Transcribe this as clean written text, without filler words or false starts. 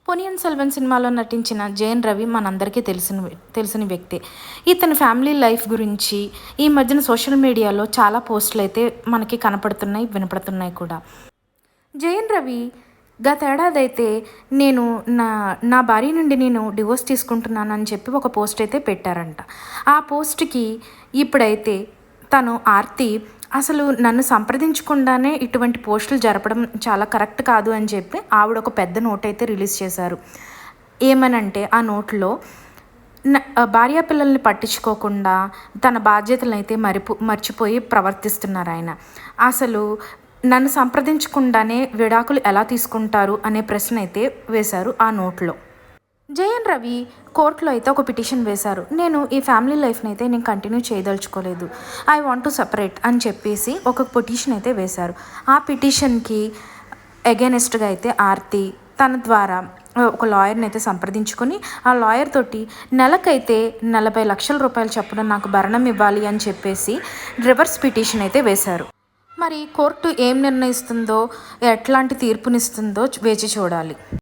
పొనియన్ సెల్వన్ సినిమాలో నటించిన జయన్ రవి మనందరికీ తెలిసిన వ్యక్తే. ఇతని ఫ్యామిలీ లైఫ్ గురించి ఈ మధ్యన సోషల్ మీడియాలో చాలా పోస్టులు అయితే మనకి కనపడుతున్నాయి, వినపడుతున్నాయి కూడా. జయన్ రవి గతేడాది అయితే నేను నా భార్య నుండి నేను డివోర్స్ తీసుకుంటున్నానని చెప్పి ఒక పోస్ట్ అయితే పెట్టారంట. ఆ పోస్ట్కి ఇప్పుడైతే తను ఆర్తి అసలు నన్ను సంప్రదించకుండానే ఇటువంటి పోస్టులు జరపడం చాలా కరెక్ట్ కాదు అని చెప్పి ఆవిడ ఒక పెద్ద నోట్ అయితే రిలీజ్ చేశారు. ఏమనంటే ఆ నోట్లో భార్యా పిల్లల్ని పట్టించుకోకుండా తన బాధ్యతలను అయితే మర్చిపోయి ప్రవర్తిస్తున్నారు ఆయన. అసలు నన్ను సంప్రదించకుండానే విడాకులు ఎలా తీసుకుంటారు అనే ప్రశ్న అయితే వేశారు ఆ నోట్లో. జయన్ రవి కోర్టులో అయితే ఒక పిటిషన్ వేశారు. నేను ఈ ఫ్యామిలీ లైఫ్ని అయితే నేను కంటిన్యూ చేయదలుచుకోలేదు, ఐ వాంట్ టు సపరేట్ అని చెప్పేసి ఒక పిటిషన్ అయితే వేశారు. ఆ పిటిషన్కి అగైనెస్ట్గా అయితే ఆర్తి తన ద్వారా ఒక లాయర్ని అయితే సంప్రదించుకొని ఆ లాయర్ తోటి నెలకైతే 40 లక్షల రూపాయలు చొప్పున నాకు భరణం ఇవ్వాలి అని చెప్పేసి రివర్స్ పిటిషన్ అయితే వేశారు. మరి కోర్టు ఏం నిర్ణయిస్తుందో, ఎట్లాంటి తీర్పునిస్తుందో వేచి చూడాలి.